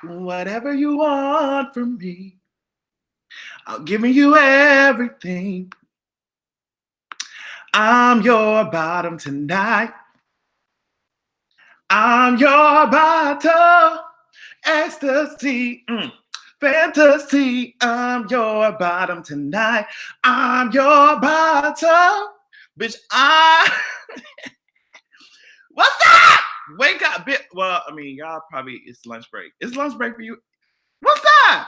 Whatever you want from me, I'm giving you everything. I'm your bottom tonight. I'm your bottom. Ecstasy. Fantasy. I'm your bottom tonight. I'm your bottom. Bitch, What's up? Wake up, bitch. Well, I mean, y'all probably, it's lunch break. It's lunch break for you. What's up?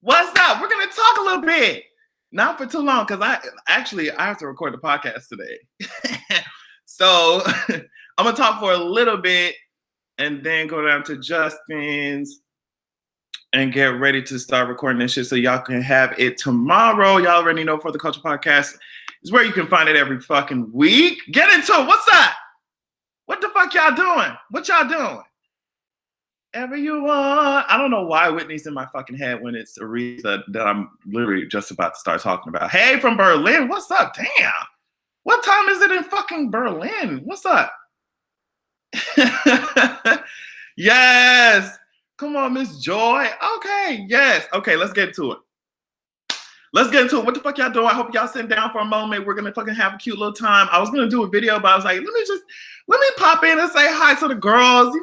What's up? We're going to talk a little bit. Not for too long, because I have to record the podcast today. So I'm going to talk for a little bit and then go down to Justin's and get ready to start recording this shit so y'all can have it tomorrow. Y'all already know For the Culture Podcast is where you can find it every fucking week. Get into it. What's up? What the fuck y'all doing? What y'all doing? Ever you want. I don't know why Whitney's in my fucking head when it's Aretha that I'm literally just about to start talking about. Hey, from Berlin. What's up? Damn. What time is it in fucking Berlin? What's up? Yes. Come on, Miss Joy. Okay. Yes. Okay, let's get to it. Let's get into it. What the fuck y'all doing? I hope y'all sitting down for a moment. We're going to fucking have a cute little time. I was going to do a video, but I was like, let me pop in and say hi to the girls,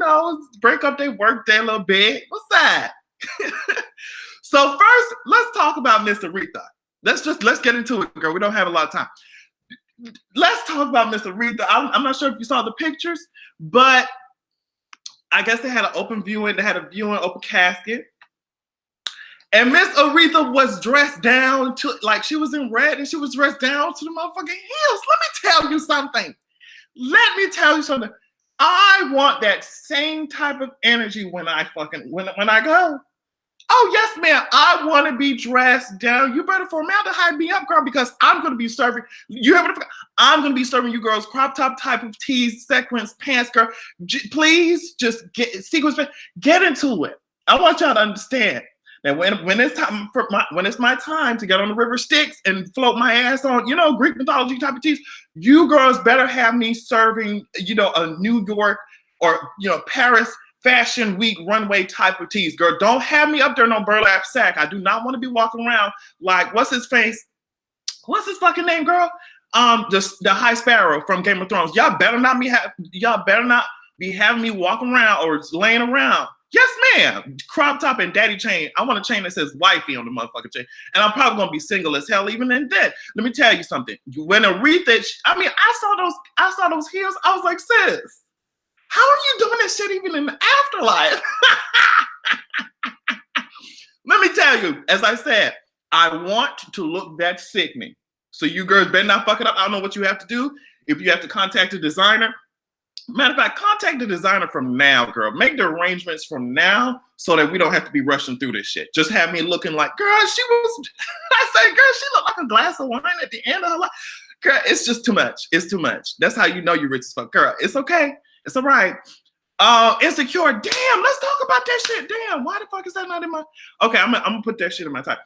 break up their work day a little bit. What's that? So first, let's talk about Miss Aretha. Let's get into it, girl. We don't have a lot of time. Let's talk about Miss Aretha. I'm not sure if you saw the pictures, but I guess they had an open viewing. They had a viewing, open casket. And Miss Aretha was dressed down to, like, she was in red and she was dressed down to the motherfucking heels. Let me tell you something. I want that same type of energy when I go. Oh, yes, ma'am. I want to be dressed down. You better formaldehyde me up, girl, because I'm going to be serving. I'm going to be serving you girls crop top type of tees, sequins, pants, girl. Please just get into it. I want y'all to understand. And when it's my time to get on the river Styx and float my ass on, Greek mythology type of teas, you girls better have me serving, a New York or, Paris Fashion Week runway type of teas. Girl, don't have me up there no burlap sack. I do not want to be walking around like, what's his face? What's his fucking name, girl? The High Sparrow from Game of Thrones. Y'all better not be having me walking around or laying around. Yes, ma'am. Crop top and daddy chain. I want a chain that says wifey on the motherfucking chain. And I'm probably going to be single as hell even in debt. Let me tell you something. When Aretha, I saw those heels. I was like, sis, how are you doing this shit even in the afterlife? Let me tell you, as I said, I want to look that sickening. So you girls better not fuck it up. I don't know what you have to do. If you have to contact a designer, matter of fact, contact the designer from now, girl. Make the arrangements from now so that we don't have to be rushing through this shit. Just have me looking like, girl, I said, girl, she looked like a glass of wine at the end of her life. Girl, it's just too much. It's too much. That's how you know you're rich as fuck. Girl, it's okay. It's all right. Insecure. Damn, let's talk about that shit. Damn, why the fuck is that not in my... Okay, I'm gonna put that shit in my type.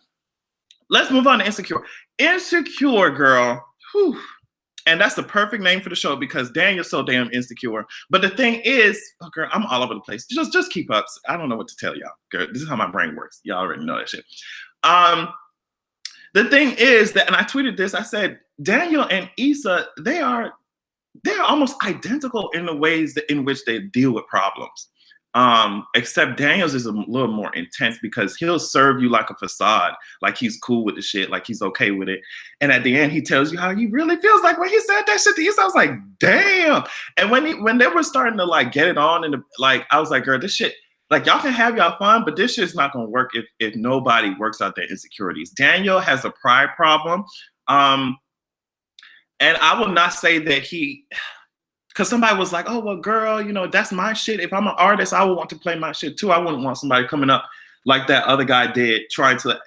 Let's move on to Insecure. Insecure, girl. Whew. And that's the perfect name for the show because Daniel's so damn insecure. But the thing is, oh girl, I'm all over the place. Just keep up. I don't know what to tell y'all. Girl, this is how my brain works. Y'all already know that shit. The thing is that, and I tweeted this, I said, Daniel and Issa, they're almost identical in the ways in which they deal with problems. Except Daniel's is a little more intense because he'll serve you like a facade, like he's cool with the shit, like he's okay with it. And at the end, he tells you how he really feels. Like when he said that shit to Issa, I was like, damn. And when they were starting to like get it on and I was like, girl, this shit, like y'all can have y'all fun, but this shit's not gonna work if nobody works out their insecurities. Daniel has a pride problem. And I will not say that because somebody was like, oh, well, girl, that's my shit. If I'm an artist, I would want to play my shit too. I wouldn't want somebody coming up like that other guy did, trying to,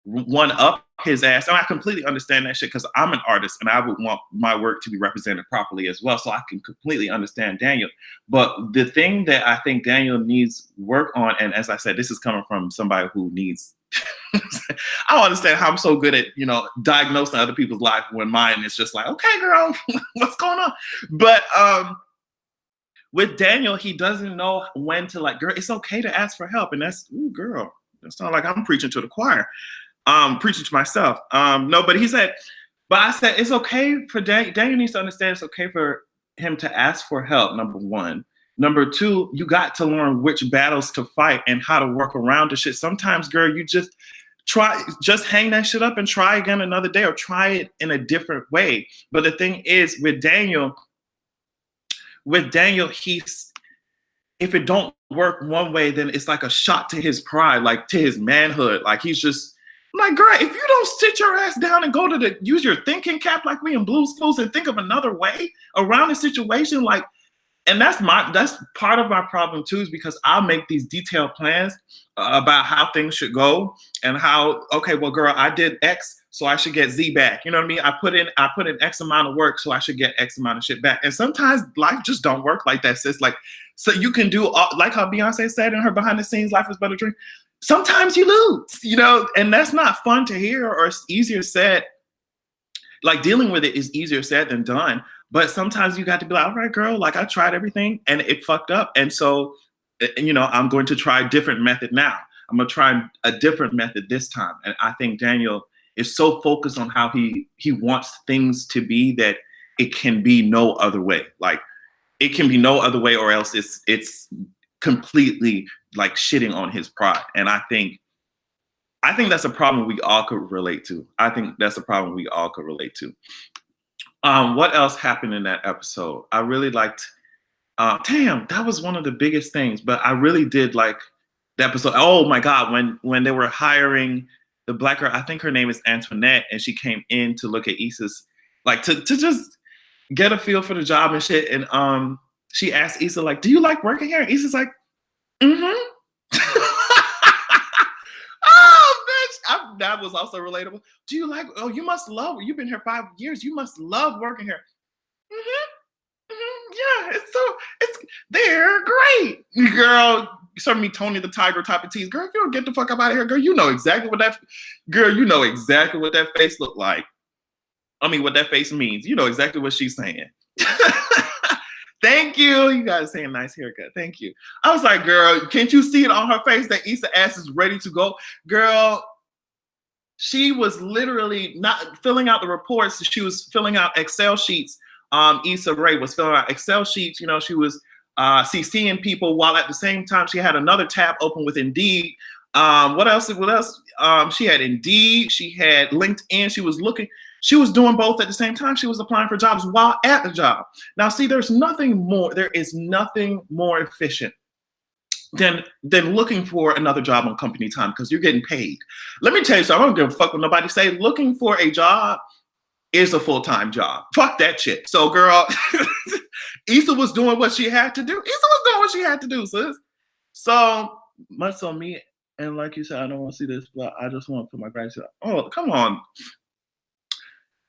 one up his ass. And I completely understand that shit because I'm an artist and I would want my work to be represented properly as well. So I can completely understand Daniel. But the thing that I think Daniel needs work on, and as I said, this is coming from somebody who needs I don't understand how I'm so good at, diagnosing other people's life when mine is just like, okay, girl, what's going on? But with Daniel, he doesn't know when to like, girl, it's okay to ask for help. And that's, ooh, girl, it's not like I'm preaching to the choir, preaching to myself. No, but he said, but I said, it's okay for Daniel needs to understand it's okay for him to ask for help, number one. Number two, you got to learn which battles to fight and how to work around the shit. Sometimes, girl, you just hang that shit up and try again another day or try it in a different way. But the thing is, with Daniel, he's, if it don't work one way, then it's like a shot to his pride, like to his manhood. Like he's just like, girl, if you don't sit your ass down and go to use your thinking cap like we in Blue's Clues and think of another way around the situation, like, and that's part of my problem too, is because I'll make these detailed plans about how things should go and how, okay, well, girl, I did X, so I should get Z back. You know what I mean? I put in X amount of work, so I should get X amount of shit back. And sometimes life just don't work like that, sis. Like, so you can do, like how Beyonce said in her behind the scenes, life is but a dream. Sometimes you lose, you know, and that's not fun to hear, or it's easier said. Like dealing with it is easier said than done. But sometimes you got to be like, all right, girl, like I tried everything and it fucked up. And so, you know, I'm going to try a different method now. I'm going to try a different method this time. And I think Daniel is so focused on how he wants things to be that it can be no other way. Like it can be no other way, or else it's completely like shitting on his pride. And I think that's a problem we all could relate to. What else happened in that episode? I really liked, damn, that was one of the biggest things, but I really did like the episode. Oh my God, when they were hiring the black girl, I think her name is Antoinette, and she came in to look at Issa's, like to just get a feel for the job and shit. And she asked Issa, like, do you like working here? And Issa's like, mm-hmm. That was also relatable. Do you like, oh, you must love, you've been here 5 years. You must love working here. Yeah, they're great. Girl, you serve me Tony the Tiger type of tease. Girl, if you don't get the fuck up out of here, girl, you know exactly what that face looked like. I mean, what that face means. You know exactly what she's saying. Thank you. You guys saying nice haircut. Thank you. I was like, girl, can't you see it on her face that Issa ass is ready to go? Girl, she was literally not filling out the reports. She was filling out Excel sheets. Issa Rae was filling out Excel sheets. You know, she was CCing people while at the same time she had another tab open with Indeed. What else? She had Indeed. She had LinkedIn. She was doing both at the same time. She was applying for jobs while at the job. Now, see, there is nothing more efficient than looking for another job on company time, because you're getting paid. Let me tell you something, I don't give a fuck what nobody say. Looking for a job is a full-time job. Fuck that shit. So girl, Issa was doing what she had to do. Sis. So much on me. And like you said, I don't want to see this, but I just want to put my gratitude. Oh, come on.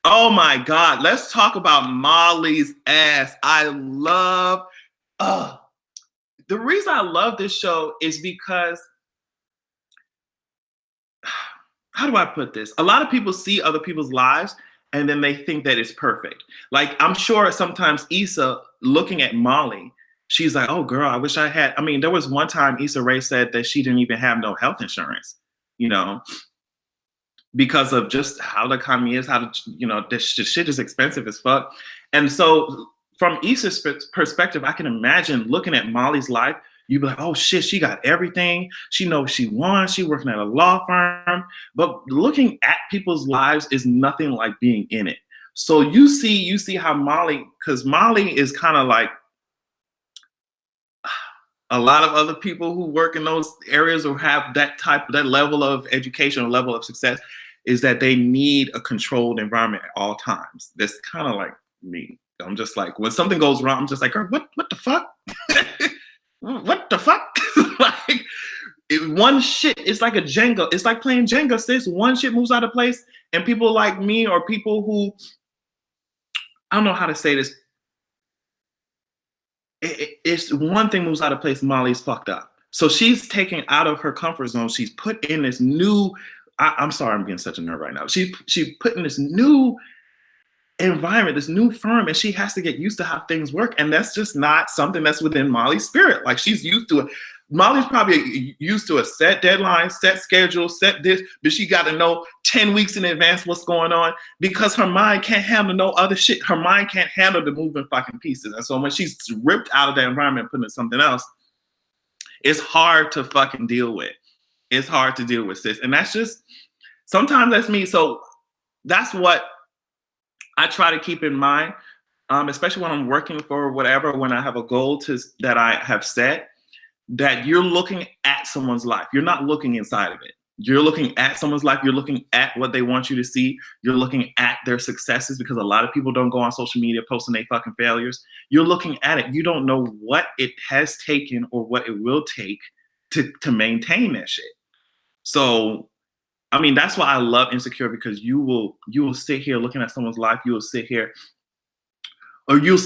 Oh my God. Let's talk about Molly's ass. The reason I love this show is because, how do I put this? A lot of people see other people's lives and then they think that it's perfect. Like, I'm sure sometimes Issa, looking at Molly, she's like, oh girl, I wish I had. I mean, there was one time Issa Rae said that she didn't even have no health insurance, you know, because of just how the economy is, this shit is expensive as fuck. And so from Issa's perspective, I can imagine looking at Molly's life, you'd be like, oh shit, she got everything. She knows she wants. She working at a law firm. But looking at people's lives is nothing like being in it. So you see how Molly, because Molly is kind of like a lot of other people who work in those areas or have that level of education or level of success, is that they need a controlled environment at all times. That's kind of like me. I'm just like, when something goes wrong, I'm just like, girl, what the fuck? What the fuck? Like, one shit, it's like a Jenga. It's like playing Jenga, sis. One shit moves out of place, and people like me, or people who, I don't know how to say this. It's one thing moves out of place, Molly's fucked up. So she's taken out of her comfort zone. She's put in this new, I'm sorry, I'm getting such a nerd right now. She put in this new environment, this new firm, and she has to get used to how things work. And that's just not something that's within Molly's spirit. Like, she's used to it. Molly's probably used to a set deadline, set schedule, set this, but she got to know 10 weeks in advance what's going on, because her mind can't handle no other shit. Her mind can't handle the moving fucking pieces. And so when she's ripped out of that environment and put into something else, it's hard to fucking deal with. It's hard to deal with, sis. And that's just, sometimes that's me. So that's what I try to keep in mind, especially when I'm working for whatever, when I have a goal that I have set, that you're looking at someone's life. You're not looking inside of it. You're looking at someone's life. You're looking at what they want you to see. You're looking at their successes, because a lot of people don't go on social media posting their fucking failures. You're looking at it. You don't know what it has taken or what it will take to maintain that shit. So, I mean, that's why I love Insecure, because you will sit here looking at someone's life. You will sit here, or you're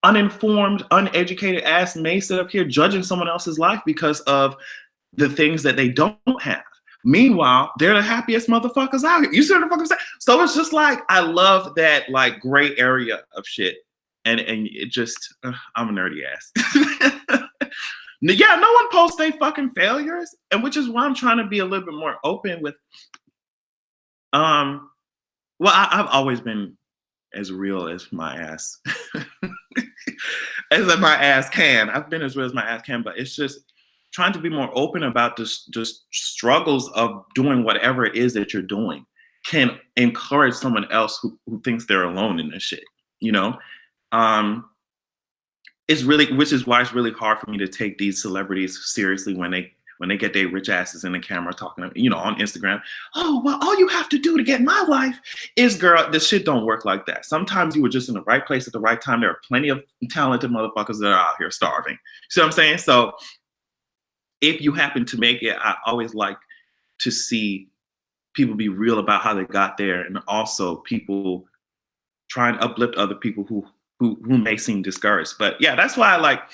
uninformed, uneducated ass may sit up here judging someone else's life because of the things that they don't have. Meanwhile, they're the happiest motherfuckers out here. You see what the fuck I'm saying? So it's just like, I love that like gray area of shit. And it just, I'm a nerdy ass. Yeah, no one posts their fucking failures. And which is why I'm trying to be a little bit more open with, well, I've always been as real as my ass, as my ass can. I've been as real as my ass can, but it's just trying to be more open about this, just struggles of doing whatever it is that you're doing can encourage someone else who thinks they're alone in this shit, you know? It's really, which is why it's really hard for me to take these celebrities seriously when they get their rich asses in the camera talking, you know, on Instagram. Oh, well, all you have to do to get my life is, girl, this shit don't work like that. Sometimes you were just in the right place at the right time. There are plenty of talented motherfuckers that are out here starving. See what I'm saying? So if you happen to make it, I always like to see people be real about how they got there, and also people try and uplift other people who may seem discouraged. But yeah, that's why I liked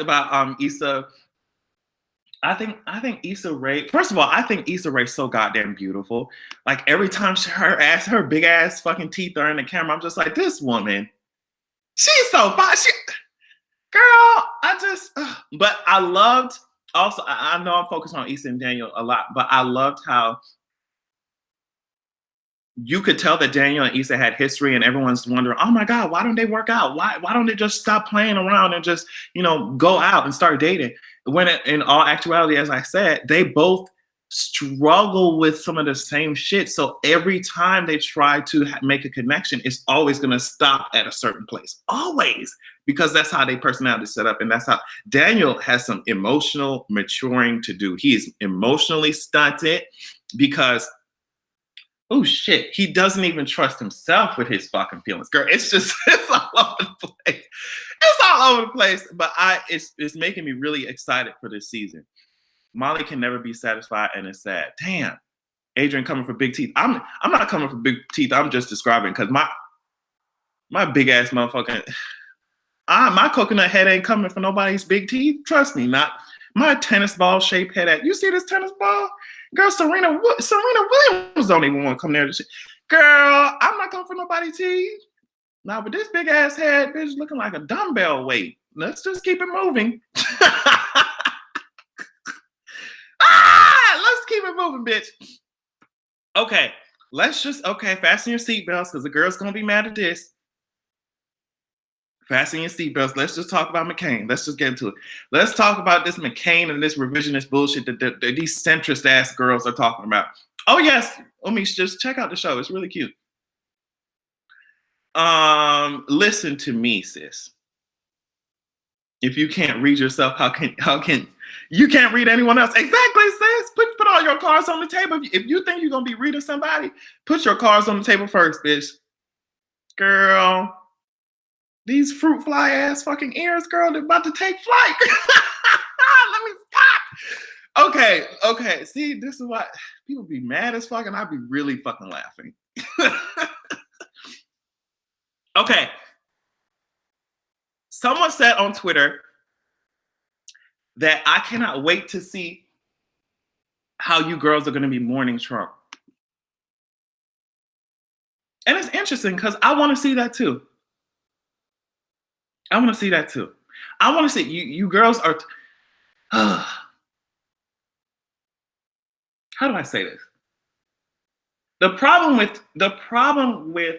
about Issa. I think Issa Rae, first of all, I think Issa Rae so goddamn beautiful. Like, every time her big ass fucking teeth are in the camera, I'm just like, this woman, she's so fine. Girl, but I loved also, I know I'm focused on Issa and Daniel a lot, but I loved how you could tell that Daniel and Issa had history, and everyone's wondering, oh my God, why don't they work out? Why don't they just stop playing around and just, you know, go out and start dating? When in all actuality, as I said, they both struggle with some of the same shit. So every time they try to make a connection, it's always going to stop at a certain place. Always. Because that's how their personality is set up. And that's how Daniel has some emotional maturing to do. He is emotionally stunted because, oh shit, he doesn't even trust himself with his fucking feelings. Girl, it's all over the place. It's all over the place. But it's making me really excited for this season. Molly can never be satisfied, and it's sad. Damn, Adrian coming for big teeth. I'm not coming for big teeth. I'm just describing, because my big ass motherfucking, my coconut head ain't coming for nobody's big teeth. Trust me, not my tennis ball shaped head. You see this tennis ball? Girl, Serena Williams don't even want to come near this shit. Girl, I'm not coming for nobody's teeth. Now, with this big ass head, bitch, looking like a dumbbell weight. Let's just keep it moving. Let's keep it moving, bitch. Okay, fasten your seatbelts, because the girl's gonna be mad at this. Fasten your seatbelts. Let's just talk about McCain. Let's just get into it. Let's talk about this McCain and this revisionist bullshit that these centrist ass girls are talking about. Oh yes, just check out the show. It's really cute. Listen to me, sis. If you can't read yourself, how can you can't read anyone else? Exactly, sis. Put all your cards on the table. If you think you're gonna be reading somebody, put your cards on the table first, bitch. Girl, these fruit fly ass fucking ears, girl, they're about to take flight. Let me stop. Okay. See, this is why people be mad as fuck, and I'd be really fucking laughing. Okay. Someone said on Twitter that I cannot wait to see how you girls are going to be mourning Trump. And it's interesting because I want to see that too. I want to see that too. I want to see you girls are how do I say this? The problem with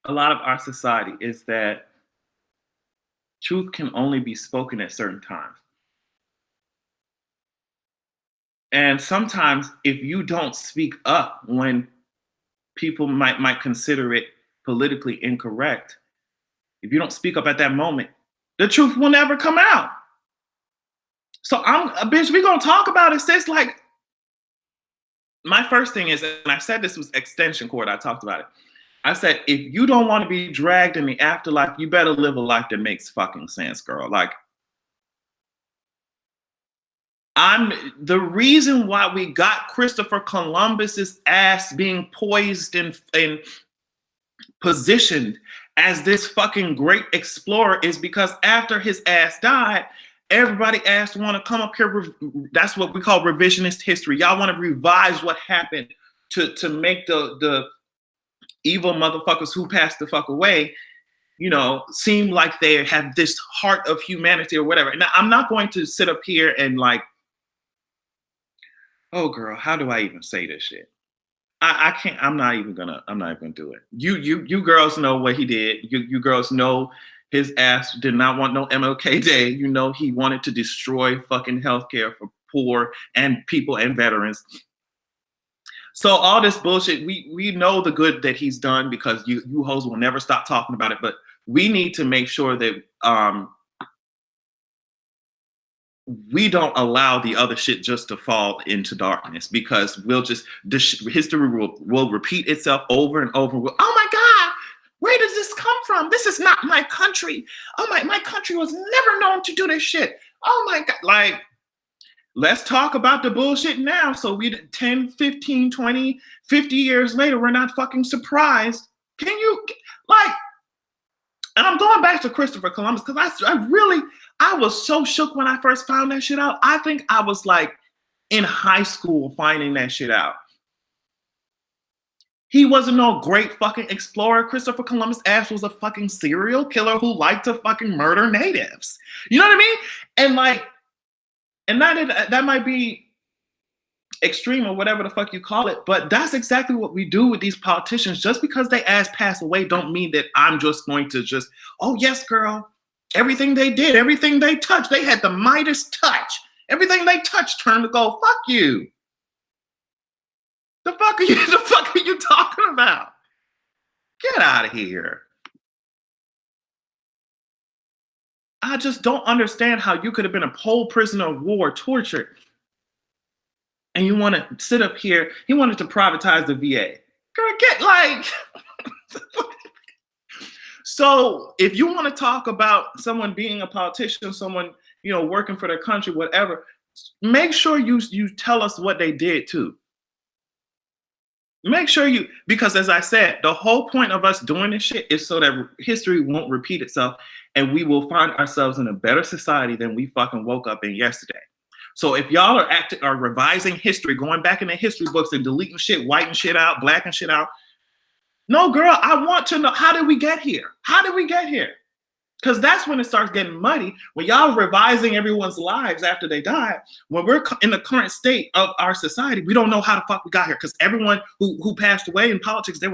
a lot of our society is that truth can only be spoken at certain times. And sometimes if you don't speak up when people might consider it politically incorrect, if you don't speak up at that moment, the truth will never come out. So I'm a bitch, we gonna talk about it, sis. Like, my first thing is, and I said this was extension cord, I talked about it. I said, if you don't want to be dragged in the afterlife, you better live a life that makes fucking sense, girl. Like, the reason why we got Christopher Columbus's ass being poised and positioned as this fucking great explorer is because after his ass died, everybody asked to want to come up here. That's what we call revisionist history. Y'all want to revise what happened to make the evil motherfuckers who passed the fuck away, you know, seem like they have this heart of humanity or whatever. Now, I'm not going to sit up here and like, oh girl, how do I even say this shit? I can't. I'm not even gonna do it. You girls know what he did. You girls know his ass did not want no MLK Day. You know he wanted to destroy fucking healthcare for poor and people and veterans. So all this bullshit, we know the good that he's done because you hoes will never stop talking about it. But we need to make sure that we don't allow the other shit just to fall into darkness, because we'll just, history will repeat itself over and over. Oh my God, where does this come from? This is not my country. Oh my country was never known to do this shit. Oh my God, like, let's talk about the bullshit now. So we 10, 15, 20, 50 years later, we're not fucking surprised. Can you, like, and I'm going back to Christopher Columbus because I was so shook when I first found that shit out. I think I was like in high school finding that shit out. He wasn't no great fucking explorer. Christopher Columbus' ass was a fucking serial killer who liked to fucking murder natives. You know what I mean? And like, and that might be extreme or whatever the fuck you call it, but that's exactly what we do with these politicians. Just because they ass pass away don't mean that I'm just going to just, oh yes, girl, everything they did, everything they touched, they had the Midas touch. Everything they touched turned to gold. Fuck you. The fuck are you talking about? Get out of here. I just don't understand how you could have been a pole prisoner of war, tortured, and you want to sit up here. He wanted to privatize the VA. Girl, get like. So if you want to talk about someone being a politician, someone, you know, working for their country, whatever, make sure you tell us what they did too. Make sure because as I said, the whole point of us doing this shit is so that history won't repeat itself and we will find ourselves in a better society than we fucking woke up in yesterday. So if y'all are revising history, going back in the history books and deleting shit, whiting shit out, blacking shit out. No, girl, I want to know, how did we get here? How did we get here? Because that's when it starts getting muddy. When y'all revising everyone's lives after they died, when we're in the current state of our society, we don't know how the fuck we got here. Because everyone who passed away in politics, they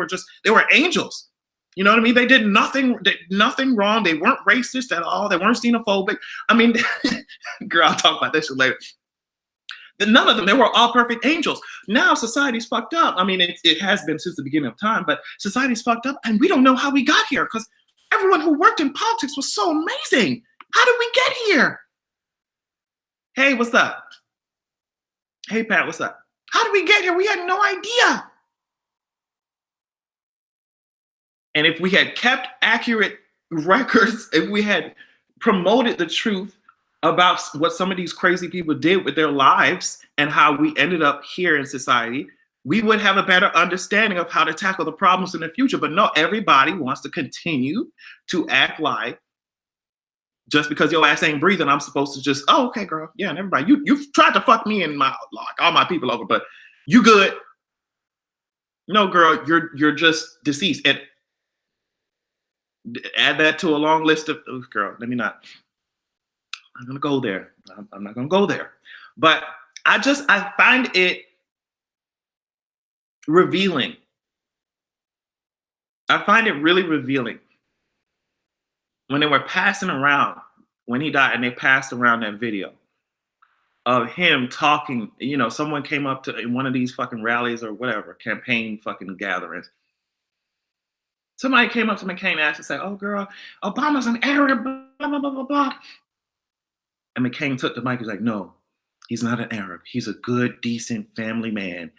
were angels. You know what I mean? They did nothing wrong. They weren't racist at all. They weren't xenophobic. I mean, girl, I'll talk about this shit later. None of them, they were all perfect angels. Now society's fucked up. I mean, it has been since the beginning of time, but society's fucked up and we don't know how we got here because everyone who worked in politics was so amazing. How did we get here? Hey, what's up? Hey, Pat, what's up? How did we get here? We had no idea. And if we had kept accurate records, if we had promoted the truth about what some of these crazy people did with their lives and how we ended up here in society, we would have a better understanding of how to tackle the problems in the future. But no, everybody wants to continue to act like just because your ass ain't breathing, I'm supposed to just, oh, okay, girl. Yeah, and everybody, you've tried to fuck me and all my people over, but you good. No, girl, you're just deceased. And add that to a long list of girl. Let me not. I'm gonna go there. I'm not gonna go there. But I find it revealing. I find it really revealing when they were passing around when he died, and they passed around that video of him talking. Someone came up to in one of these fucking rallies or whatever campaign fucking gatherings. Somebody came up to McCain and asked and said, "Oh, girl, Obama's an Arab." Blah blah blah blah blah. And McCain took the mic. He's like, "No, he's not an Arab. He's a good, decent family man."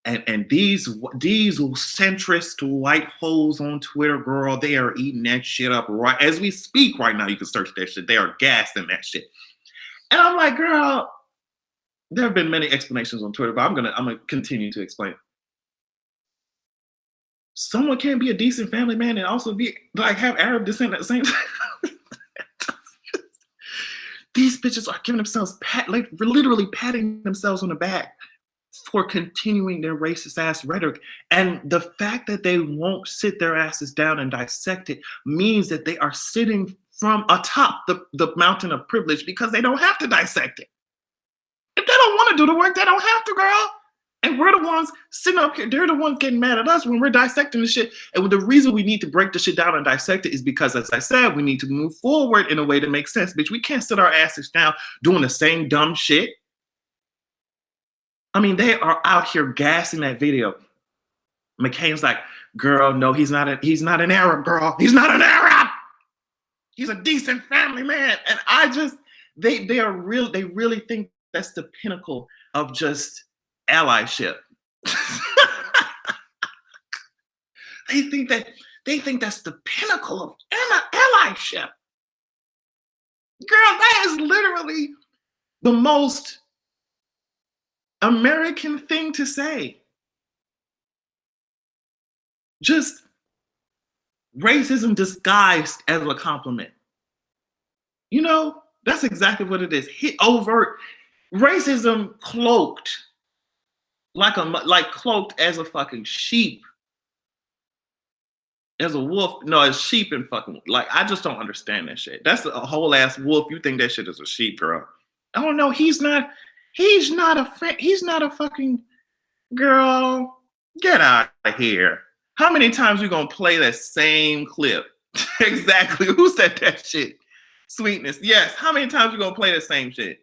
And these centrist white hoes on Twitter, girl, they are eating that shit up right as we speak right now. You can search that shit. They are gassed in that shit. And I'm like, girl, there have been many explanations on Twitter, but I'm gonna continue to explain. Someone can't be a decent family man and also be like have Arab descent at the same time. These bitches are giving themselves like literally patting themselves on the back for continuing their racist ass rhetoric. And the fact that they won't sit their asses down and dissect it means that they are sitting from atop the mountain of privilege because they don't have to dissect it. If they don't want to do the work, they don't have to, girl. And we're the ones sitting up here, they're the ones getting mad at us when we're dissecting the shit. And the reason we need to break the shit down and dissect it is because, as I said, we need to move forward in a way that makes sense. Bitch, we can't sit our asses down doing the same dumb shit. I mean, they are out here gassing that video. McCain's like, girl, no, he's not an Arab, girl. He's not an Arab. He's a decent family man. And they really think that's the pinnacle of just allyship. They think that's the pinnacle of allyship. Girl, that is literally the most American thing to say. Just racism disguised as a compliment. That's exactly what it is. Overt racism cloaked like cloaked as a fucking sheep, as a wolf. No, as sheep and fucking like I just don't understand that shit. That's a whole ass wolf. You think that shit is a sheep, girl? Oh no, he's not. He's not a fucking girl. Get out of here. How many times we gonna play that same clip? Exactly. Who said that shit? Sweetness. Yes. How many times we gonna play the same shit?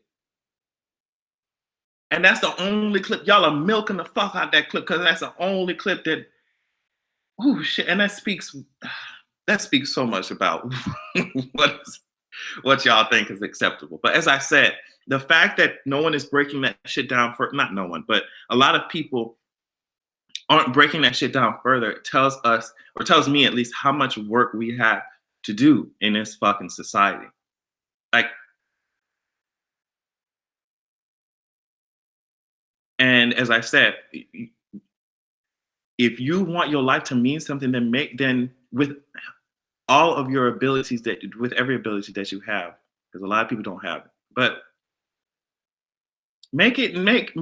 And that's the only clip. Y'all are milking the fuck out that clip because that's the only clip that. Oh shit. And that speaks so much about what y'all think is acceptable. But as I said, the fact that no one is breaking that shit down for not no one, but a lot of people aren't breaking that shit down further, it tells us, or tells me at least, how much work we have to do in this fucking society. Like, and as I said, if you want your life to mean something, then with all of your abilities with every ability that you have, because a lot of people don't have it, but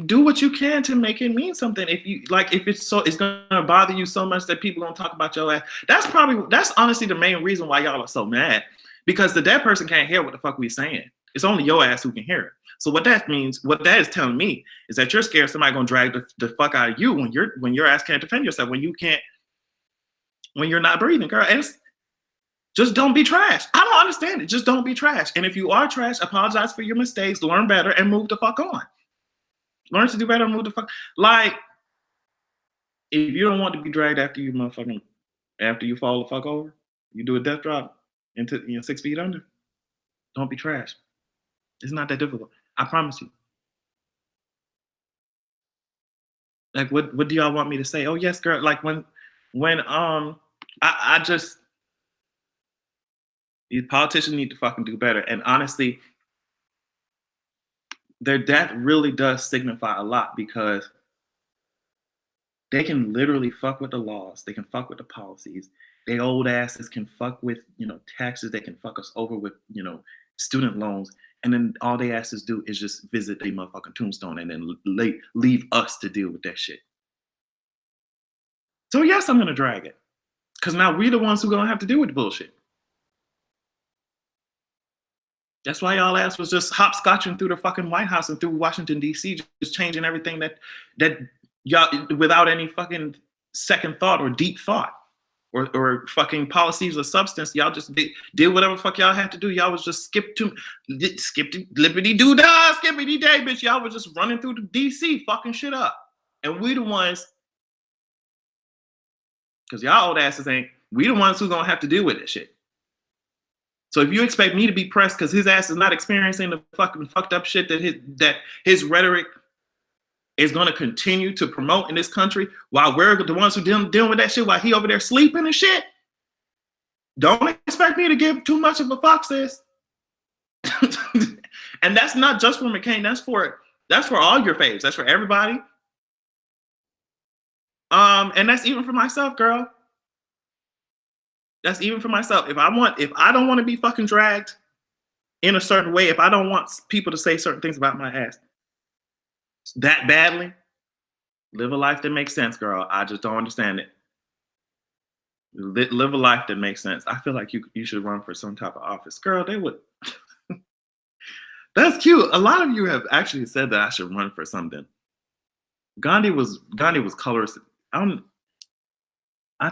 do what you can to make it mean something. If it's gonna bother you so much that people don't talk about your ass, that's honestly the main reason why y'all are so mad, because the dead person can't hear what the fuck we saying. It's only your ass who can hear it. So what that is telling me is that you're scared somebody gonna drag the fuck out of you when your ass can't defend yourself, when you're not breathing, girl. And just don't be trash. I don't understand it. Just don't be trash. And if you are trash, apologize for your mistakes, learn better, and move the fuck on. Learn to do better and move the fuck. Like, if you don't want to be dragged after you fall the fuck over, you do a death drop into 6 feet under. Don't be trash. It's not that difficult. I promise you. Like, what do y'all want me to say? Oh yes, girl. Like when I just, these politicians need to fucking do better. And honestly, their death really does signify a lot, because they can literally fuck with the laws. They can fuck with the policies. They old asses can fuck with, taxes. They can fuck us over with, student loans. And then all they asses do is just visit a motherfucking tombstone and then leave us to deal with that shit. So yes, I'm gonna drag it. Because now we're the ones who are gonna have to deal with the bullshit. That's why y'all ass was just hopscotching through the fucking White House and through Washington, D.C., just changing everything that y'all without any fucking second thought or deep thought. Or fucking policies or substance, y'all just did whatever fuck y'all had to do. Y'all was just skip to lippity doo dah, skippity day, bitch. Y'all was just running through the DC, fucking shit up. And we the ones, because y'all old asses ain't, we the ones who gonna have to deal with this shit. So if you expect me to be pressed because his ass is not experiencing the fucking fucked up shit that his rhetoric is going to continue to promote in this country while we're the ones who dealing with that shit while he over there sleeping and shit. Don't expect me to give too much of a fuck, sis. And that's not just for McCain. That's for all your faves. That's for everybody. And that's even for myself, girl. That's even for myself. If I don't want to be fucking dragged in a certain way, if I don't want people to say certain things about my ass that badly, live a life that makes sense, girl. I just don't understand it. Live a life that makes sense. I feel like you should run for some type of office, girl. They would. That's cute. A lot of you have actually said that I should run for something. Gandhi was colorist. I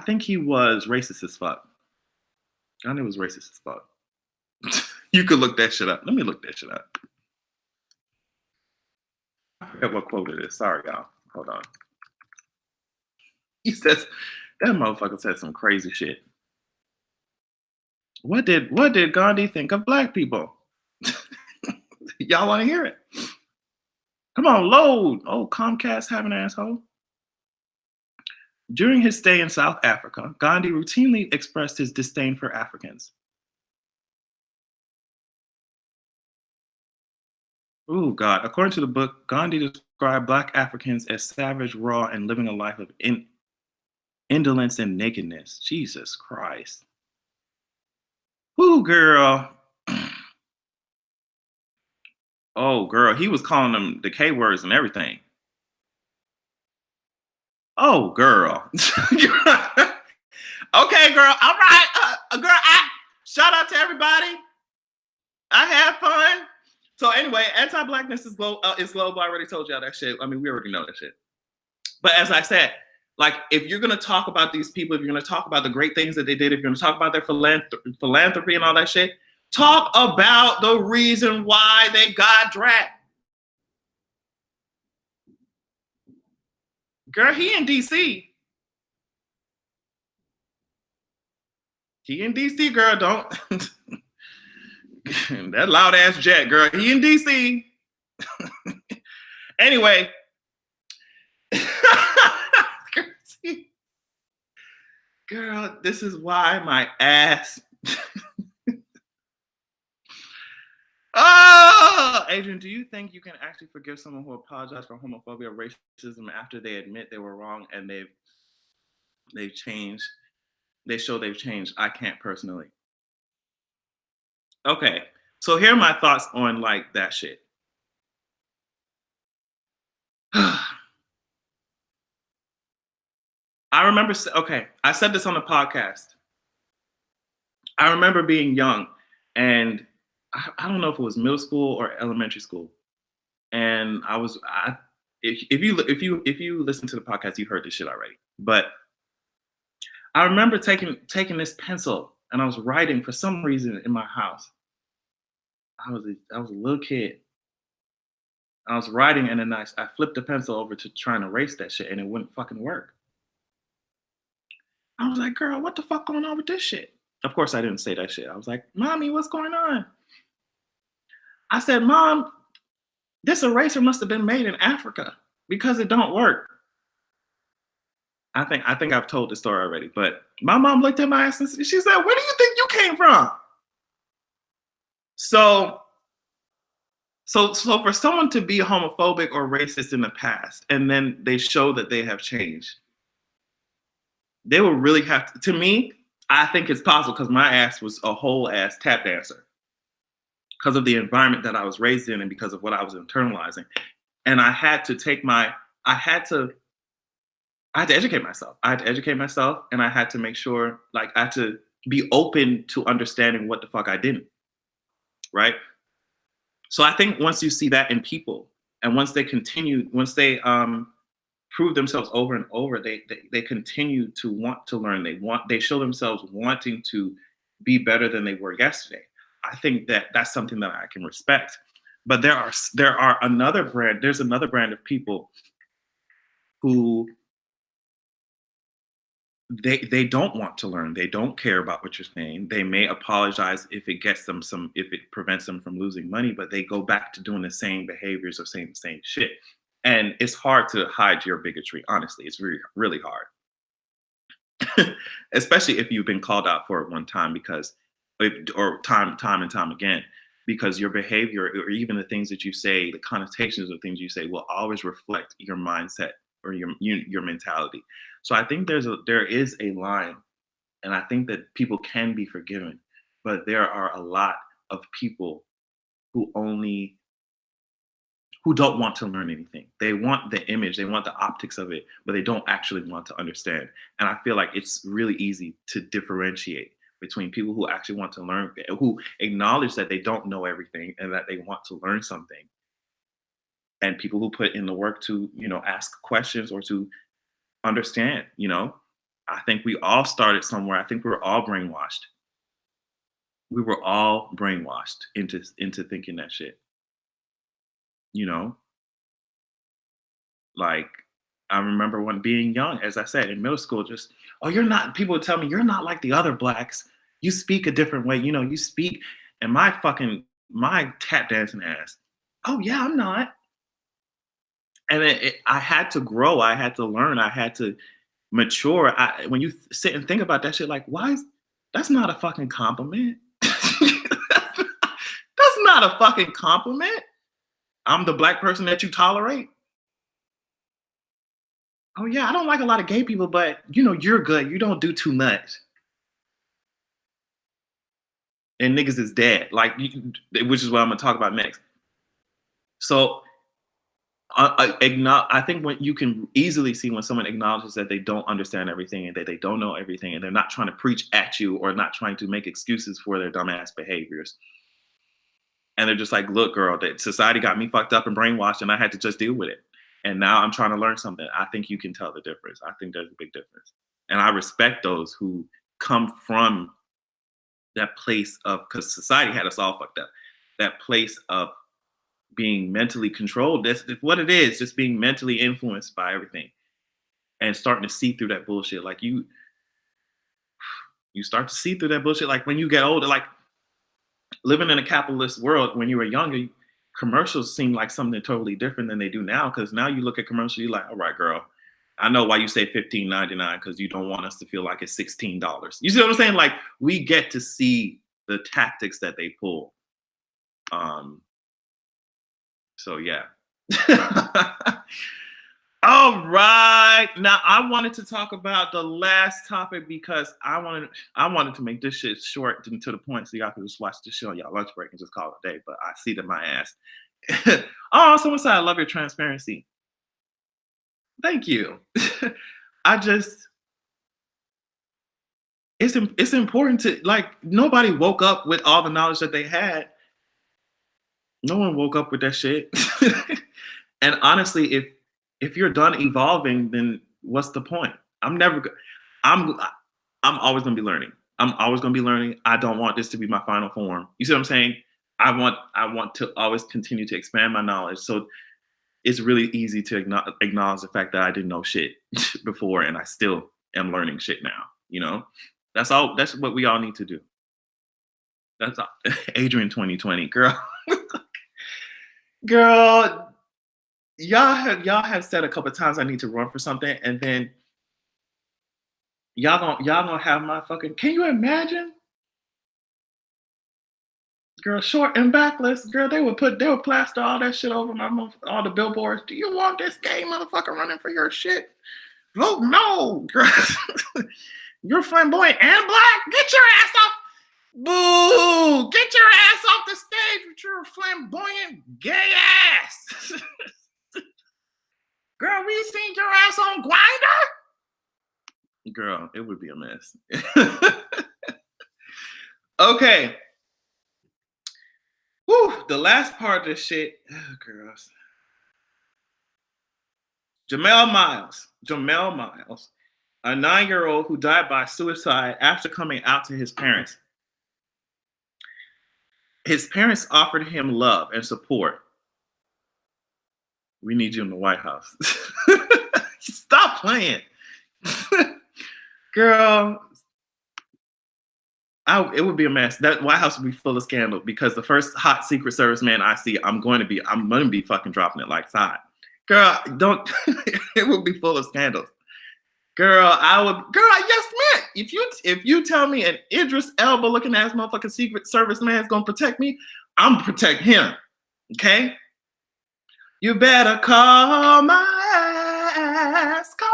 think he was racist as fuck. Gandhi was racist as fuck. You could look that shit up. Let me look that shit up. I forget what quote it is. Sorry, y'all. Hold on. He says that motherfucker said some crazy shit. What did Gandhi think of black people? Y'all want to hear it? Come on, load. Oh, Comcast have an asshole. During his stay in South Africa, Gandhi routinely expressed his disdain for Africans. Oh, God. According to the book, Gandhi described Black Africans as savage, raw, and living a life of indolence and nakedness. Jesus Christ. Ooh, girl. Oh, girl. He was calling them the K words and everything. Oh, girl. Okay, girl. All right. Girl, shout out to everybody. I had fun. So anyway, anti-blackness is global. I already told y'all that shit. I mean, we already know that shit. But as I said, like, if you're going to talk about these people, if you're going to talk about the great things that they did, if you're going to talk about their philanthropy and all that shit, talk about the reason why they got dragged. Girl, he in DC. He in DC, girl. Don't. That loud ass jet, girl. He in DC. Anyway. Girl, this is why my ass. Oh, Adrian, do you think you can actually forgive someone who apologized for homophobia or racism after they admit they were wrong and they've changed? They show they've changed. I can't personally. Okay, so here are my thoughts on like that shit. I remember. Okay, I said this on the podcast. I remember being young, and I don't know if it was middle school or elementary school, and if you listen to the podcast, you heard this shit already. But I remember taking this pencil and I was writing for some reason in my house. I was a little kid. I was writing and then I flipped the pencil over to try and erase that shit and it wouldn't fucking work. I was like, girl, what the fuck going on with this shit? Of course, I didn't say that shit. I was like, Mommy, what's going on? I said, Mom, this eraser must have been made in Africa because it don't work. I think I've told the story already, but my mom looked at my ass and she said, where do you think you came from? So for someone to be homophobic or racist in the past, and then they show that they have changed, they will really have to me, I think it's possible because my ass was a whole ass tap dancer because of the environment that I was raised in and because of what I was internalizing. And I had to I had to educate myself. I had to educate myself, and I had to make sure, like, I had to be open to understanding what the fuck I didn't, right? So I think once you see that in people, and once they prove themselves over and over, they continue to want to learn. They show themselves wanting to be better than they were yesterday. I think that that's something that I can respect. But there's another brand of people who they don't want to learn. They don't care about what you're saying. They may apologize if it prevents them from losing money, but they go back to doing the same behaviors or saying the same shit. And it's hard to hide your bigotry, honestly. It's really, really hard. Especially if you've been called out for it one time or time and time again, because your behavior or even the things that you say, the connotations of things you say will always reflect your mindset or your mentality. So I think there is a line, and I think that people can be forgiven, but there are a lot of people who only who don't want to learn anything. They want the image, they want the optics of it, but they don't actually want to understand. And I feel like it's really easy to differentiate between people who actually want to learn, who acknowledge that they don't know everything and that they want to learn something, and people who put in the work to, ask questions or to understand. I think we all started somewhere. I think we were all brainwashed. We were all brainwashed into thinking that shit, you know? Like, I remember when being young, as I said, in middle school, just, oh, you're not, people would tell me, you're not like the other blacks. You speak a different way. You speak, and my tap dancing ass. Oh, yeah, I'm not. And I had to grow. I had to learn. I had to mature. When you sit and think about that shit, like, that's not a fucking compliment. That's not a fucking compliment. I'm the black person that you tolerate. Oh yeah, I don't like a lot of gay people, but you're good. You don't do too much. And niggas is dead. Like, which is what I'm gonna talk about next. So, I think when you can easily see when someone acknowledges that they don't understand everything and that they don't know everything, and they're not trying to preach at you or not trying to make excuses for their dumbass behaviors. And they're just like, look, girl, that society got me fucked up and brainwashed, and I had to just deal with it. And now I'm trying to learn something. I think you can tell the difference. I think there's a big difference. And I respect those who come from that place of, because society had us all fucked up, that place of being mentally controlled. That's what it is, just being mentally influenced by everything and starting to see through that bullshit. Like you start to see through that bullshit. Like when you get older, like living in a capitalist world, when you were younger, commercials seem like something totally different than they do now. Because now you look at commercials, you're like, all right, girl, I know why you say $15.99, because you don't want us to feel like it's $16. You see what I'm saying? Like, we get to see the tactics that they pull. So yeah. All right. Now I wanted to talk about the last topic because I wanted to make this shit short and to the point so y'all can just watch the show on y'all lunch break and just call it a day. But I see that my ass. Oh, someone said I love your transparency. Thank you. I just it's important to, like, nobody woke up with all the knowledge that they had. No one woke up with that shit. And honestly, if you're done evolving, then what's the point? I'm I'm always gonna be learning. I'm always gonna be learning. I don't want this to be my final form. You see what I'm saying? I want to always continue to expand my knowledge. So it's really easy to acknowledge the fact that I didn't know shit before, and I still am learning shit now. That's all. That's what we all need to do. That's all. Adrian 2020, girl, girl. Y'all have said a couple of times I need to run for something, and then y'all gonna have my fucking. Can you imagine? Girl, short and backless. Girl, they would plaster all that shit over all the billboards. Do you want this gay motherfucker running for your shit? Vote no, girl. You're flamboyant and black. Get your ass off. Boo! Get your ass off the stage with your flamboyant gay ass. Girl, we seen your ass on Grindr. Girl, it would be a mess. Okay. Whew, the last part of this shit, girls. Jamel Miles, a 9-year-old who died by suicide after coming out to his parents. His parents offered him love and support. We need you in the White House. Stop playing. Girl, it would be a mess. That White House would be full of scandal because the first hot Secret Service man I see, I'm going to be fucking dropping it like side. Girl, don't. It would be full of scandals. Girl, yes, man. If you tell me an Idris Elba looking ass motherfucking Secret Service man is gonna protect me, I'm gonna protect him. Okay? You better call my ass, call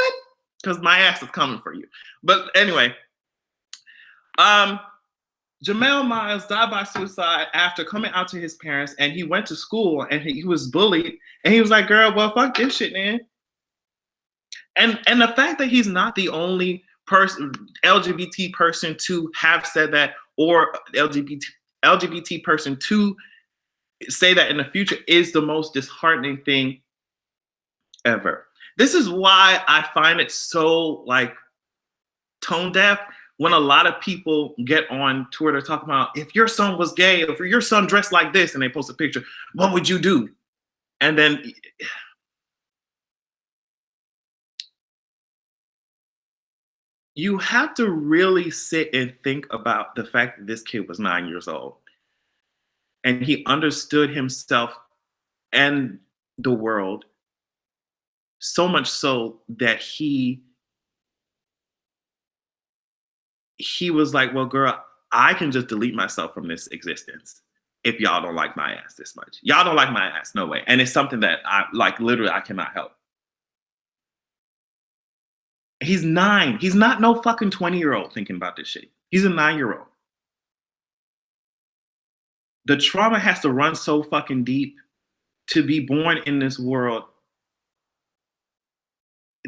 it, because my ass is coming for you. But anyway, Jamel Miles died by suicide after coming out to his parents, and he went to school and he was bullied, and he was like, "Girl, well, fuck this shit, man." And the fact that he's not the only person, LGBT person to have said that, or LGBT person to say that in the future, is the most disheartening thing ever. This is why I find it so like tone deaf when a lot of people get on Twitter talking about, if your son was gay, or if your son dressed like this, and they post a picture, what would you do? And then you have to really sit and think about the fact that this kid was 9 years old and he understood himself and the world so much so that he was like, well, girl, I can just delete myself from this existence if y'all don't like my ass this much. Y'all don't like my ass, no way. And it's something that I like, literally, I cannot help. He's 9. He's not no fucking 20-year-old thinking about this shit. He's a 9-year-old. The trauma has to run so fucking deep to be born in this world,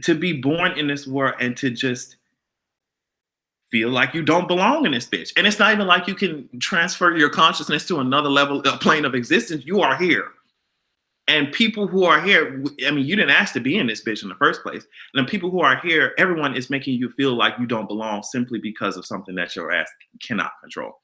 and to just feel like you don't belong in this bitch. And it's not even like you can transfer your consciousness to another level, a plane of existence. You are here. And people who are here, I mean, you didn't ask to be in this bitch in the first place. And the people who are here, everyone is making you feel like you don't belong simply because of something that your ass cannot control.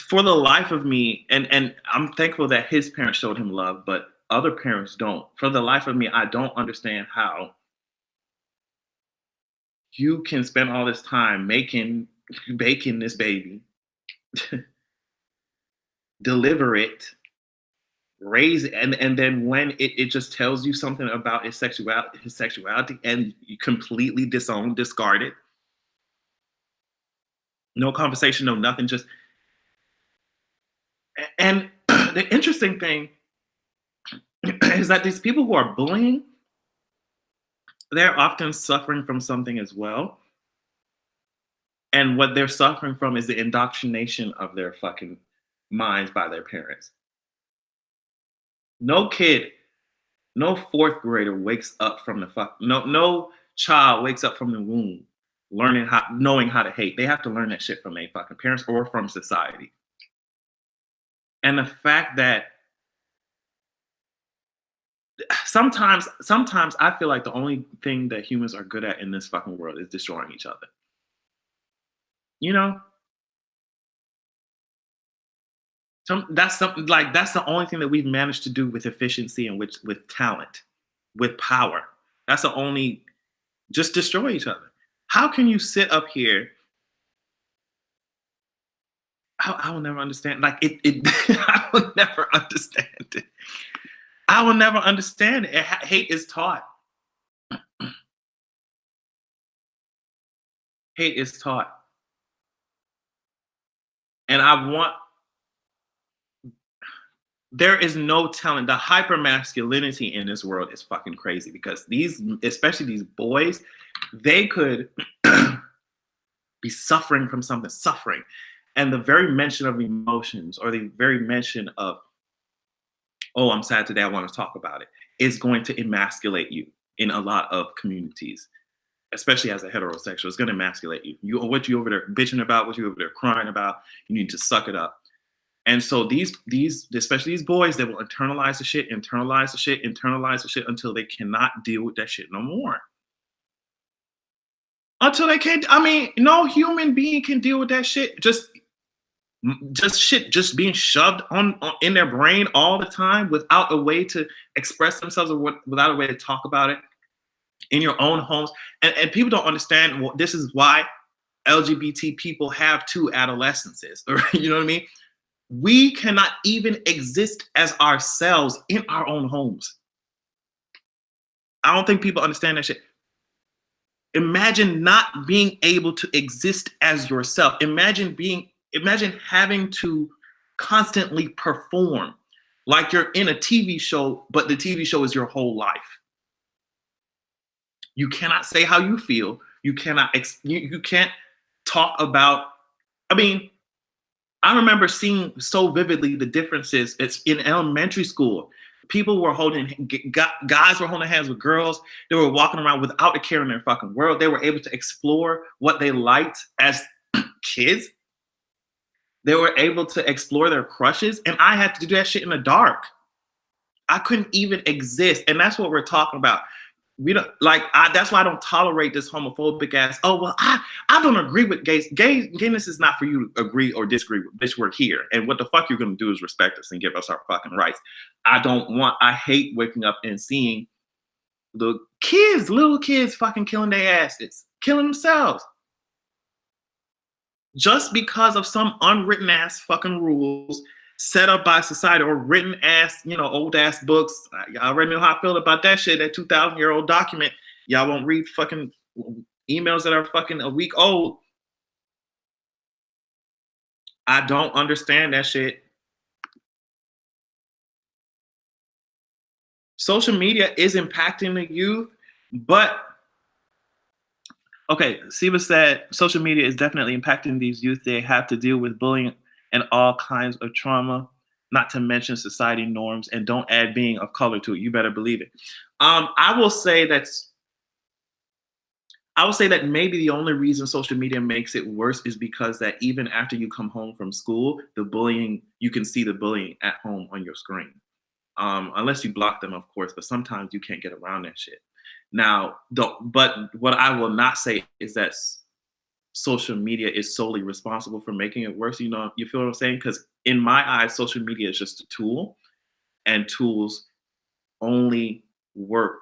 For the life of me, and I'm thankful that his parents showed him love, but other parents don't. For the life of me, I don't understand how you can spend all this time baking this baby, deliver it, raise it, and then when it just tells you something about his sexuality, and you completely discard it. No conversation, no nothing, just. And the interesting thing is that these people who are bullying, they're often suffering from something as well. And what they're suffering from is the indoctrination of their fucking minds by their parents. No kid, no fourth grader wakes up from no child wakes up from the womb knowing how to hate. They have to learn that shit from their fucking parents or from society. And the fact that sometimes I feel like the only thing that humans are good at in this fucking world is destroying each other. You know? That's the only thing that we've managed to do with efficiency and with talent, with power. That's the only, just destroy each other. How can you sit up here? I will never understand. Like it I will never understand it. I will never understand it. Hate is taught. Hate is taught. And there is no telling. The hypermasculinity in this world is fucking crazy because especially these boys, they could be suffering from something. And the very mention of emotions or the very mention of Oh, I'm sad today. I want to talk about it. It's going to emasculate you in a lot of communities, especially as a heterosexual. It's going to emasculate you. What you over there bitching about, what you over there crying about, you need to suck it up. And so these especially these boys that will internalize the shit, internalize the shit, internalize the shit until they cannot deal with that shit no more. Until they can't. I mean, no human being can deal with that shit. Just shit just being shoved on in their brain all the time without a way to express themselves or without a way to talk about it in your own homes. And people don't understand. Well, this is why LGBT people have two adolescences. Or you know what I mean? We cannot even exist as ourselves in our own homes. I don't think people understand that shit. Imagine not being able to exist as yourself. Imagine having to constantly perform like you're in a TV show, but the TV show is your whole life. You cannot say how you feel. You cannot you can't talk about. I mean, I remember seeing so vividly the differences. It's in elementary school. People were guys were holding hands with girls. They were walking around without a care in their fucking world. They were able to explore what they liked as kids. They were able to explore their crushes. And I had to do that shit in the dark. I couldn't even exist. And that's what we're talking about. We don't like that's why I don't tolerate this homophobic ass. Oh well, I don't agree with gays. Gayness is not for you to agree or disagree with. Bitch, we're here, and what the fuck you're gonna do is respect us and give us our fucking rights. I hate waking up and seeing the little kids fucking killing their asses, killing themselves. Just because of some unwritten ass fucking rules set up by society or written ass, old ass books. Y'all already know how I feel about that shit, that 2,000-year-old document. Y'all won't read fucking emails that are fucking a week old. I don't understand that shit. Social media is impacting the youth, but okay, Siva said social media is definitely impacting these youth. They have to deal with bullying and all kinds of trauma, not to mention society norms, and don't add being of color to it. You better believe it. I will say that maybe the only reason social media makes it worse is because that even after you come home from school, you can see the bullying at home on your screen. Unless you block them, of course, but sometimes you can't get around that shit. Now, but what I will not say is that social media is solely responsible for making it worse. You feel what I'm saying? Because in my eyes, social media is just a tool, and tools only work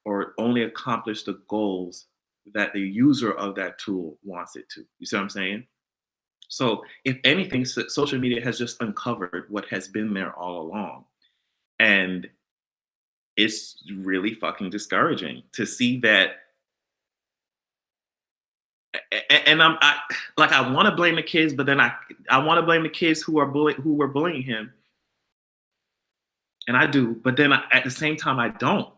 or only accomplish the goals that the user of that tool wants it to. You see what I'm saying? So if anything, social media has just uncovered what has been there all along. And it's really fucking discouraging to see that. And I want to blame the kids, but then I want to blame the kids who were bullying him, and I do. But then at the same time, I don't,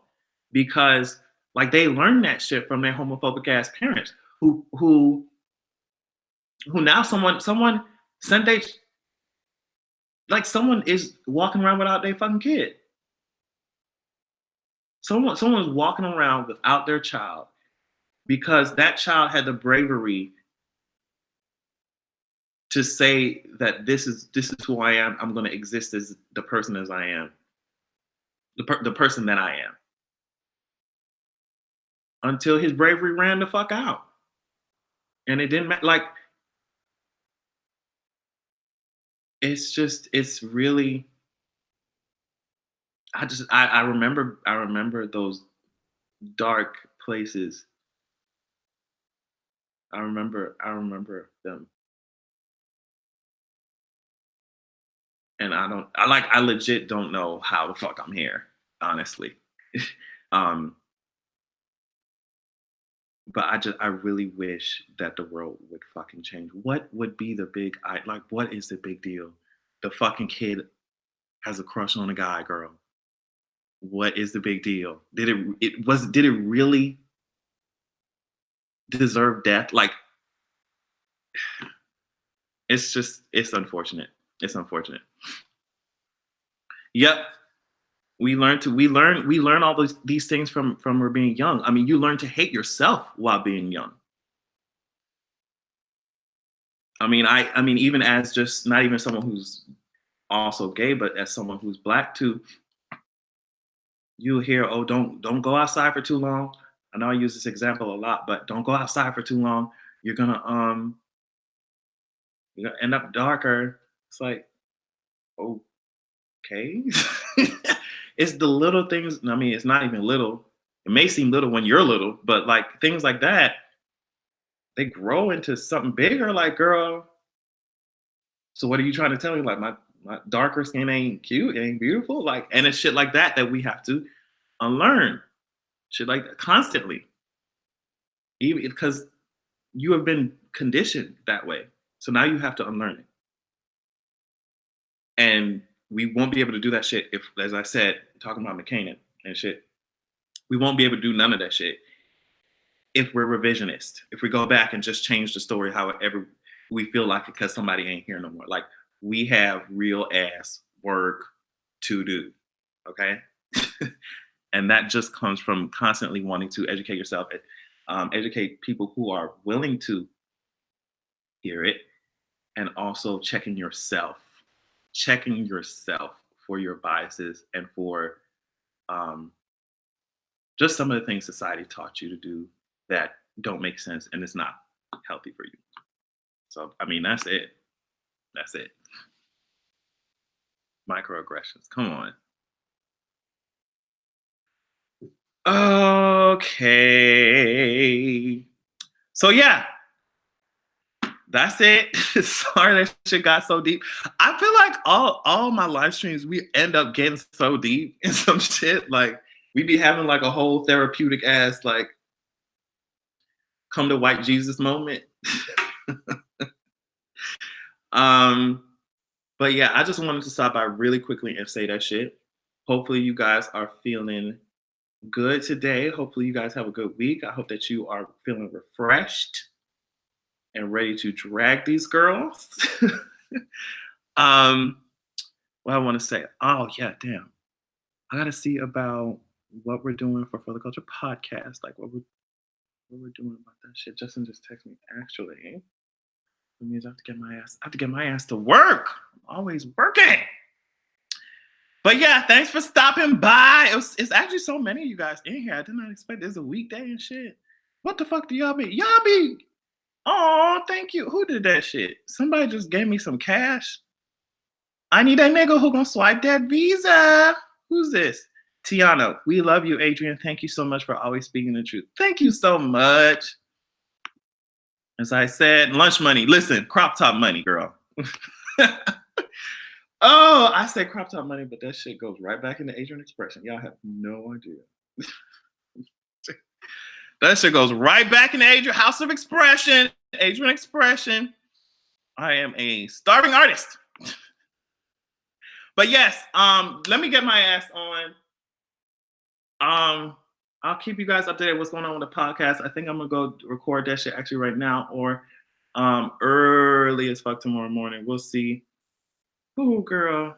because like they learned that shit from their homophobic ass parents, who now someone sent they like someone is walking around without their fucking kid. Someone's walking around without their child because that child had the bravery to say that this is who I am. I'm going to exist as the person as I am, the person that I am, until his bravery ran the fuck out, and it didn't matter. Like it's really. I remember those dark places. I remember them, and I legit don't know how the fuck I'm here, honestly. um, but I really wish that the world would fucking change. What would be the what is the big deal? The fucking kid has a crush on a guy, girl. What is the big deal? Did it really deserve death? Like it's unfortunate. It's unfortunate. Yep. We learn all these things from we're being young. I mean, you learn to hate yourself while being young. I mean, even as just not even someone who's also gay, but as someone who's black too, you hear, oh, don't go outside for too long. I know I use this example a lot, but don't go outside for too long. You're gonna end up darker. It's like, okay. It's the little things. I mean, it's not even little. It may seem little when you're little, but like things like that, they grow into something bigger. Like, girl, so what are you trying to tell me? Like my darker skin ain't cute, ain't beautiful? Like, and it's shit like that that we have to unlearn. Shit like that constantly. Even because you have been conditioned that way. So now you have to unlearn it. And we won't be able to do that shit if, as I said, talking about McCain and shit, we won't be able to do none of that shit if we're revisionist. If we go back and just change the story however we feel like it because somebody ain't here no more. Like, we have real ass work to do. Okay. And that just comes from constantly wanting to educate yourself, educate people who are willing to hear it, and also checking yourself for your biases and for um, just some of the things society taught you to do that don't make sense and it's not healthy for you. So, I mean, that's it. That's it. Microaggressions. Come on. Okay. So yeah, that's it. Sorry that shit got so deep. I feel like all my live streams we end up getting so deep in some shit. Like, we be having like a whole therapeutic ass like come to white Jesus moment. um, but yeah, I just wanted to stop by really quickly and say that shit. Hopefully you guys are feeling good today. Hopefully you guys have a good week. I hope that you are feeling refreshed and ready to drag these girls. um, what I want to say. Oh yeah, damn. I gotta see about what we're doing for the culture podcast. Like what we're doing about that shit. Justin just texted me. Actually, that means I have to get my ass. I have to get my ass to work. I'm always working. But yeah, thanks for stopping by. It's actually so many of you guys in here. I did not expect it's a weekday and shit. What the fuck do y'all be? Y'all be. Oh, thank you. Who did that shit? Somebody just gave me some cash. I need that nigga who gonna swipe that visa. Who's this? Tiana, we love you, Adrian. Thank you so much for always speaking the truth. Thank you so much. As I said, lunch money. Listen, crop top money, girl. Oh, I say crop top money, but that shit goes right back into Adrian Expression. Y'all have no idea. That shit goes right back into Adrian House of Expression. Adrian Expression. I am a starving artist. But yes, let me get my ass on. I'll keep you guys updated what's going on with the podcast. I think I'm gonna go record that shit actually right now or early as fuck tomorrow morning. We'll see. Ooh, girl.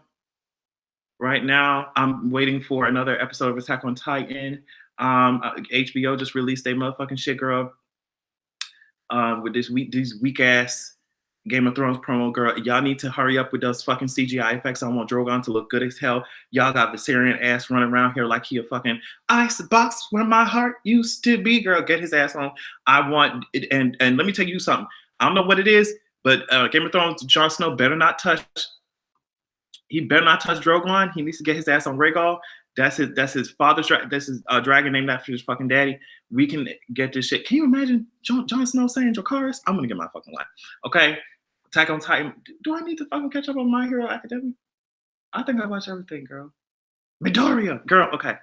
Right now, I'm waiting for another episode of Attack on Titan. HBO just released a motherfucking shit, girl. With these weak ass Game of Thrones promo, girl. Y'all need to hurry up with those fucking CGI effects. I want Drogon to look good as hell. Y'all got Viserion ass running around here like he a fucking ice box where my heart used to be, girl. Get his ass on. I want it, and let me tell you something. I don't know what it is, but Game of Thrones, Jon Snow better not touch. He better not touch Drogon. He needs to get his ass on Rhaegal. That's his father's. That's his dragon named after his fucking daddy. We can get this shit. Can you imagine Jon Snow saying Dracarys? I'm gonna get my fucking life. Okay. Attack on Titan. Do I need to fucking catch up on My Hero Academia? I think I watch everything, girl. Midoriya, girl. Okay.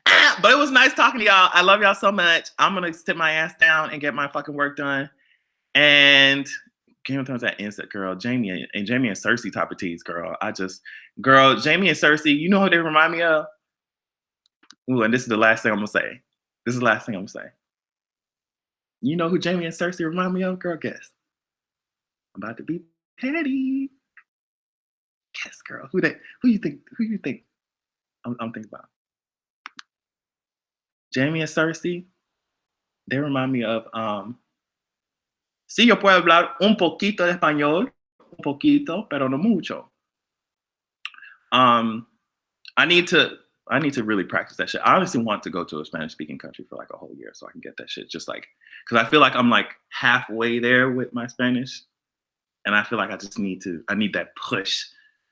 But it was nice talking to y'all. I love y'all so much. I'm gonna sit my ass down and get my fucking work done. And Game of Thrones that instant, girl. Jamie and Cersei type of tease, girl. Jamie and Cersei. You know who they remind me of? Ooh, and this is the last thing I'm gonna say. You know who Jamie and Cersei remind me of, girl? Guess. I'm about to be petty. Yes, girl. Who you think? I'm thinking about Jamie and Cersei. They remind me of sí, yo puedo hablar un poquito de español, un poquito, pero no mucho. Um, I need to really practice that shit. I honestly want to go to a Spanish speaking country for like a whole year so I can get that shit. Just like, because I feel like I'm like halfway there with my Spanish, and I feel like I need that push.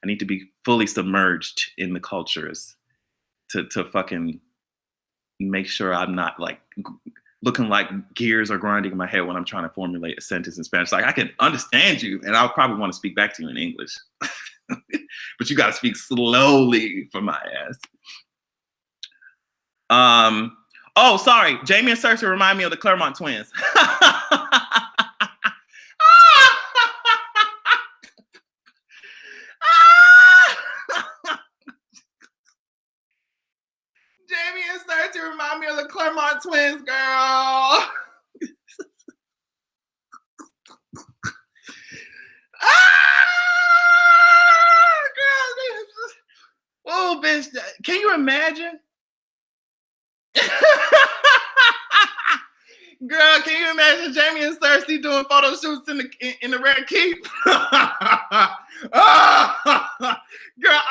I need to be fully submerged in the cultures to fucking make sure I'm not like looking like gears are grinding in my head when I'm trying to formulate a sentence in Spanish. Like I can understand you, and I'll probably want to speak back to you in English, but you got to speak slowly for my ass. Oh, sorry. Jamie and Cersei remind me of the Claremont twins. Jamie and Cersei remind me of the Claremont twins, girl. Girl. Oh, bitch. Can you imagine? Girl, can you imagine Jamie and Cersei doing photo shoots in the Red Keep? Girl,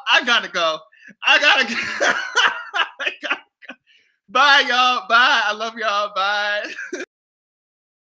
I gotta go. I gotta go. Bye, y'all. Bye. I love y'all. Bye.